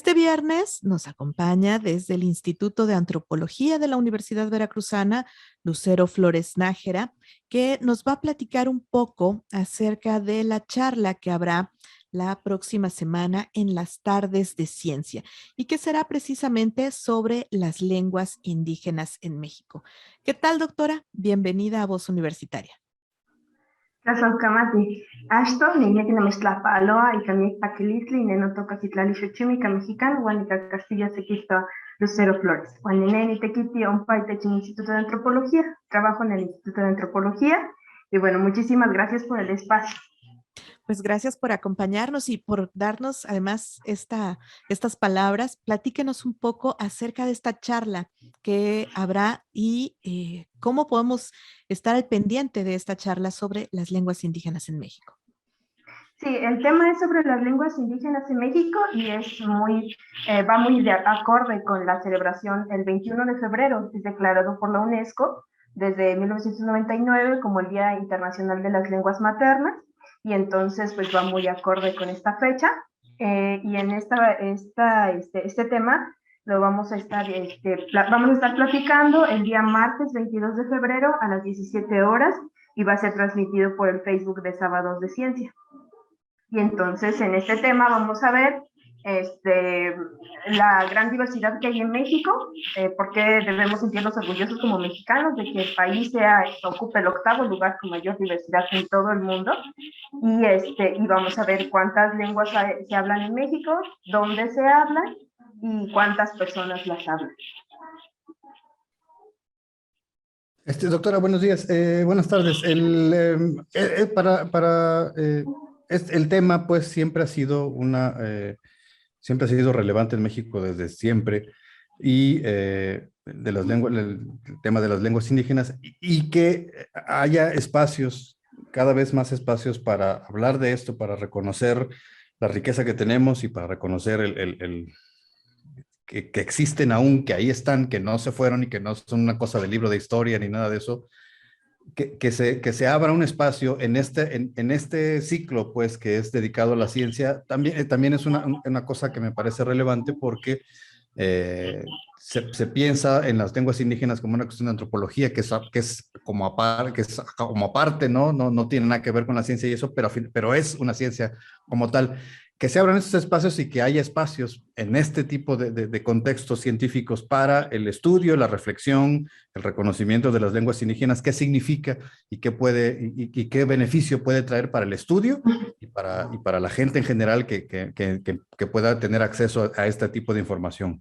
Este viernes nos acompaña desde el Instituto de Antropología de la Universidad Veracruzana, Lucero Flores Nájera, que nos va a platicar un poco acerca de la charla que habrá la próxima semana en las tardes de ciencia y que será precisamente sobre las lenguas indígenas en México. ¿Qué tal, doctora? Bienvenida a Voz Universitaria. Tlaxcalcamati, Ashton, niña Nemixtlapaloa, y Camic Paquilistli, Neno Toca Citlali Xuchimica Mexicano, Juanica Castilla Sequista Lucero Flores. Juan Neneni Tequiti, un paite en el Instituto de Antropología, trabajo en el Instituto de Antropología, y bueno, muchísimas gracias por el espacio. Pues gracias por acompañarnos y por darnos además estas palabras. Platíquenos un poco acerca de esta charla que habrá y cómo podemos estar al pendiente de esta charla sobre las lenguas indígenas en México. Sí, el tema es sobre las lenguas indígenas en México y es va muy de acorde con la celebración. El 21 de febrero es declarado por la UNESCO desde 1999 como el Día Internacional de las Lenguas Maternas, y entonces pues va muy acorde con esta fecha, y en este tema lo vamos a estar platicando el día martes 22 de febrero a las 17 horas y va a ser transmitido por el Facebook de Sábados de Ciencia. Y entonces en este tema vamos a ver la gran diversidad que hay en México, porque debemos sentirnos orgullosos como mexicanos de que el país ocupe el 8º lugar con mayor diversidad en todo el mundo, y vamos a ver cuántas lenguas se hablan en México, dónde se hablan y cuántas personas las hablan. Doctora, buenos días, buenas tardes. El tema, pues, siempre ha sido relevante en México desde siempre, y el tema de las lenguas indígenas, y que haya espacios, cada vez más espacios para hablar de esto, para reconocer la riqueza que tenemos y para reconocer que existen aún, que ahí están, que no se fueron y que no son una cosa de libro de historia ni nada de eso, que se abra un espacio en este ciclo, pues, que es dedicado a la ciencia. También es una cosa que me parece relevante porque se piensa en las lenguas indígenas como una cuestión de antropología que es como aparte, ¿no? No tiene nada que ver con la ciencia y eso, pero es una ciencia como tal. Que se abran estos espacios y que haya espacios en este tipo de contextos científicos para el estudio, la reflexión, el reconocimiento de las lenguas indígenas, qué significa y qué beneficio puede traer para el estudio y para la gente en general que pueda tener acceso a este tipo de información.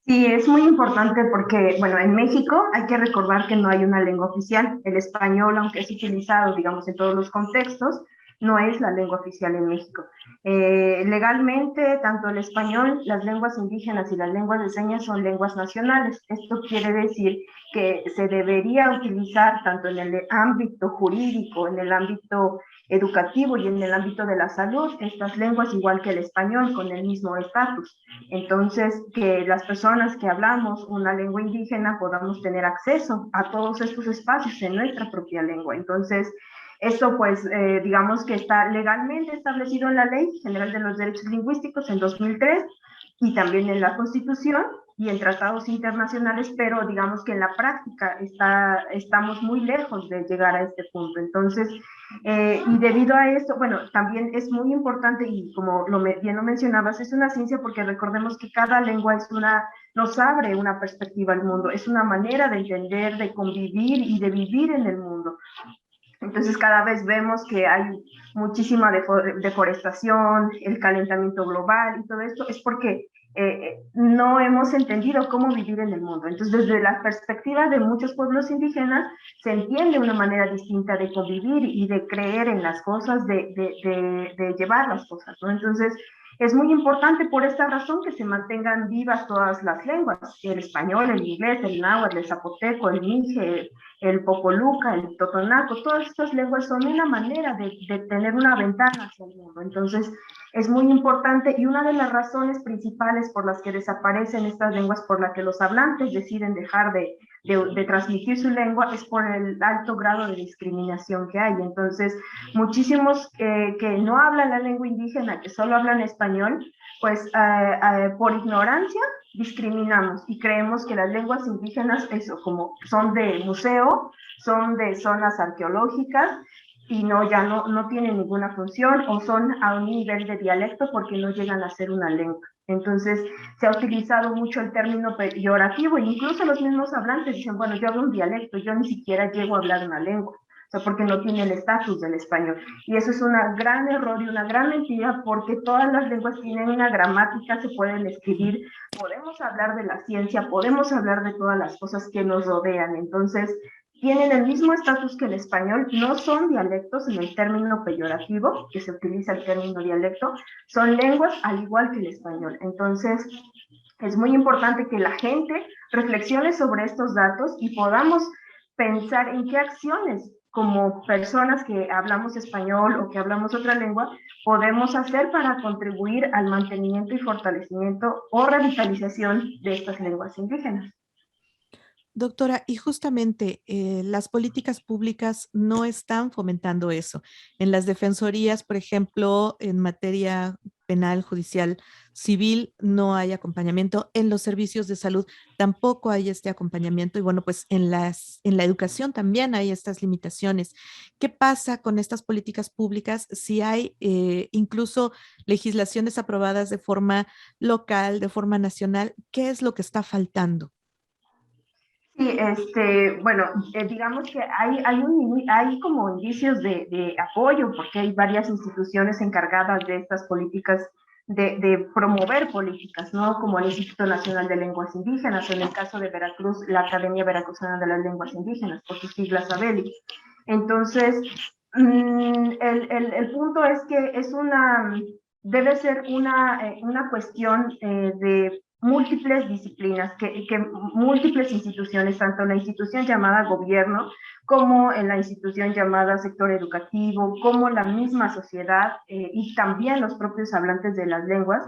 Sí, es muy importante porque, bueno, en México hay que recordar que no hay una lengua oficial. El español, aunque es utilizado, digamos, en todos los contextos, no es la lengua oficial en México. Legalmente, tanto el español, las lenguas indígenas y las lenguas de señas son lenguas nacionales. Esto quiere decir que se debería utilizar tanto en el ámbito jurídico, en el ámbito educativo y en el ámbito de la salud, estas lenguas igual que el español, con el mismo estatus. Entonces, que las personas que hablamos una lengua indígena podamos tener acceso a todos estos espacios en nuestra propia lengua. Entonces, esto pues digamos que está legalmente establecido en la Ley General de los Derechos Lingüísticos en 2003 y también en la Constitución y en tratados internacionales, pero digamos que en la práctica estamos muy lejos de llegar a este punto. Entonces, y debido a esto, bueno, también es muy importante, y como bien lo mencionabas, es una ciencia porque recordemos que cada lengua nos abre una perspectiva al mundo, es una manera de entender, de convivir y de vivir en el mundo. Entonces cada vez vemos que hay muchísima deforestación, el calentamiento global y todo esto es porque no hemos entendido cómo vivir en el mundo. Entonces desde la perspectiva de muchos pueblos indígenas se entiende una manera distinta de convivir y de creer en las cosas, de llevar las cosas, ¿no? Entonces es muy importante por esta razón que se mantengan vivas todas las lenguas, el español, el inglés, el náhuatl, el zapoteco, el mije, el popoluca, el totonaco, todas estas lenguas son una manera de tener una ventana hacia el mundo. Entonces, es muy importante, y una de las razones principales por las que desaparecen estas lenguas, por las que los hablantes deciden dejar de transmitir su lengua, es por el alto grado de discriminación que hay. Entonces, muchísimos que no hablan la lengua indígena, que solo hablan español, pues por ignorancia discriminamos y creemos que las lenguas indígenas, eso, como son de museo, son de zonas arqueológicas, y no, ya no tienen ninguna función, o son a un nivel de dialecto porque no llegan a ser una lengua. Entonces, se ha utilizado mucho el término peyorativo, e incluso los mismos hablantes dicen, bueno, yo hablo un dialecto, yo ni siquiera llego a hablar una lengua, o sea, porque no tiene el estatus del español. Y eso es un gran error y una gran mentira, porque todas las lenguas tienen una gramática, se pueden escribir, podemos hablar de la ciencia, podemos hablar de todas las cosas que nos rodean. Entonces, tienen el mismo estatus que el español, no son dialectos en el término peyorativo, que se utiliza el término dialecto, son lenguas al igual que el español. Entonces, es muy importante que la gente reflexione sobre estos datos y podamos pensar en qué acciones, como personas que hablamos español o que hablamos otra lengua, podemos hacer para contribuir al mantenimiento y fortalecimiento o revitalización de estas lenguas indígenas. Doctora, y justamente las políticas públicas no están fomentando eso. En las defensorías, por ejemplo, en materia penal, judicial, civil, no hay acompañamiento. En los servicios de salud tampoco hay este acompañamiento. Y bueno, pues en la educación también hay estas limitaciones. ¿Qué pasa con estas políticas públicas si hay incluso legislaciones aprobadas de forma local, de forma nacional? ¿Qué es lo que está faltando? Sí, bueno, digamos que hay como indicios de apoyo, porque hay varias instituciones encargadas de estas políticas, de promover políticas, ¿no? Como el Instituto Nacional de Lenguas Indígenas, o en el caso de Veracruz, la Academia Veracruzana de las Lenguas Indígenas, por sus siglas ABELI. Entonces, el punto es que debe ser una cuestión de múltiples disciplinas, que múltiples instituciones, tanto en la institución llamada gobierno, como en la institución llamada sector educativo, como la misma sociedad y también los propios hablantes de las lenguas,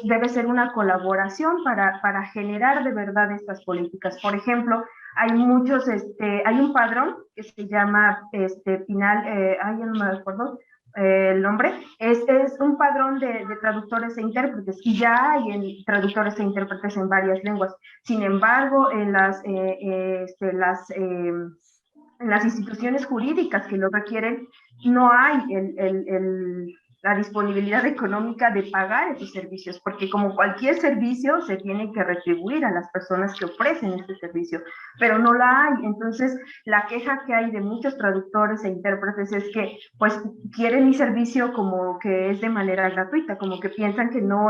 debe ser una colaboración para generar de verdad estas políticas. Por ejemplo, hay un padrón que se llama Pinal, ya no me acuerdo, el nombre, es un padrón de traductores e intérpretes, y ya hay traductores e intérpretes en varias lenguas. Sin embargo, en las instituciones jurídicas que lo requieren, no hay la disponibilidad económica de pagar esos servicios, porque como cualquier servicio se tiene que retribuir a las personas que ofrecen este servicio, pero no la hay. Entonces, la queja que hay de muchos traductores e intérpretes es que pues quieren mi servicio como que es de manera gratuita, como que piensan que no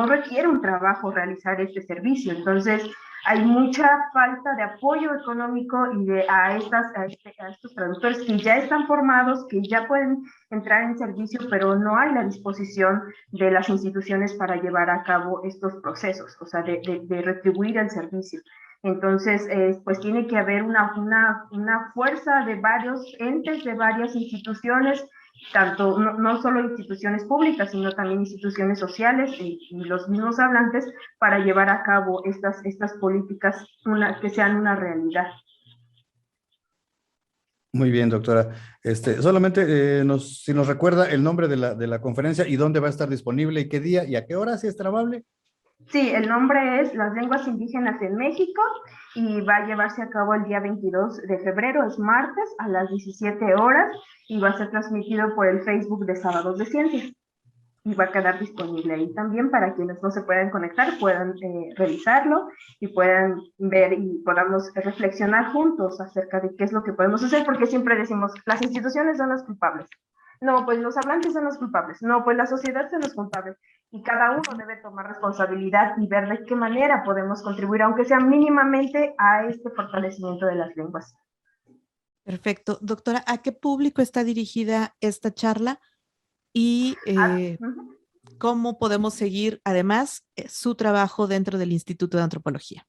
requiere un trabajo realizar este servicio. Entonces, hay mucha falta de apoyo económico y a estos traductores que ya están formados, que ya pueden entrar en servicio, pero no hay la disposición de las instituciones para llevar a cabo estos procesos, o sea, de retribuir el servicio. Entonces, pues tiene que haber una fuerza de varios entes, de varias instituciones, tanto no solo instituciones públicas, sino también instituciones sociales y los mismos hablantes, para llevar a cabo estas políticas que sean una realidad. Muy bien, doctora. Solamente si nos recuerda el nombre de la conferencia y dónde va a estar disponible y qué día y a qué hora, si es tan amable. Sí, el nombre es Las Lenguas Indígenas en México, y va a llevarse a cabo el día 22 de febrero, es martes, a las 17 horas, y va a ser transmitido por el Facebook de Sábados de Ciencias. Y va a quedar disponible ahí también para quienes no se puedan conectar, puedan revisarlo y puedan ver y podamos reflexionar juntos acerca de qué es lo que podemos hacer, porque siempre decimos, las instituciones son las culpables. No, pues los hablantes son los culpables. No, pues la sociedad son los culpables. Y cada uno debe tomar responsabilidad y ver de qué manera podemos contribuir, aunque sea mínimamente, a este fortalecimiento de las lenguas. Perfecto. Doctora, ¿a qué público está dirigida esta charla? Y cómo podemos seguir, además, su trabajo dentro del Instituto de Antropología.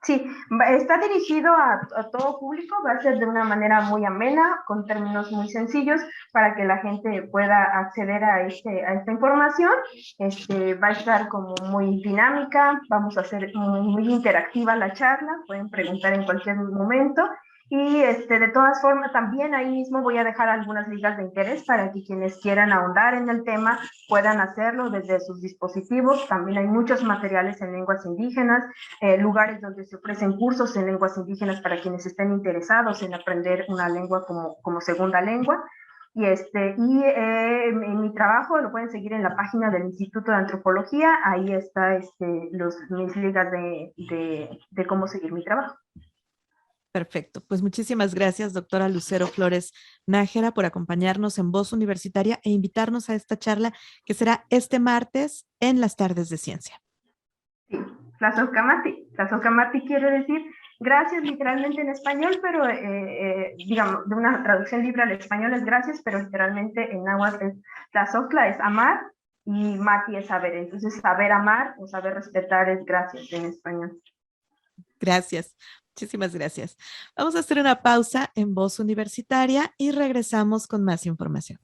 Sí, está dirigido a todo público, va a ser de una manera muy amena, con términos muy sencillos, para que la gente pueda acceder a esta información. Va a estar como muy dinámica, vamos a hacer muy interactiva la charla, pueden preguntar en cualquier momento. Y de todas formas, también ahí mismo voy a dejar algunas ligas de interés para que quienes quieran ahondar en el tema puedan hacerlo desde sus dispositivos. También hay muchos materiales en lenguas indígenas, lugares donde se ofrecen cursos en lenguas indígenas para quienes estén interesados en aprender una lengua como segunda lengua. Y mi trabajo lo pueden seguir en la página del Instituto de Antropología. Ahí está mis ligas de cómo seguir mi trabajo. Perfecto. Pues muchísimas gracias, doctora Lucero Flores Nájera, por acompañarnos en Voz Universitaria e invitarnos a esta charla que será este martes en las tardes de ciencia. Sí, Tlazolcamati. Tlazolcamati quiere decir gracias literalmente en español, pero digamos, de una traducción libre al español es gracias, pero literalmente en náhuatl es Tlazoctla es amar y Mati es saber. Entonces, saber amar o saber respetar es gracias en español. Gracias. Muchísimas gracias. Vamos a hacer una pausa en Voz Universitaria y regresamos con más información.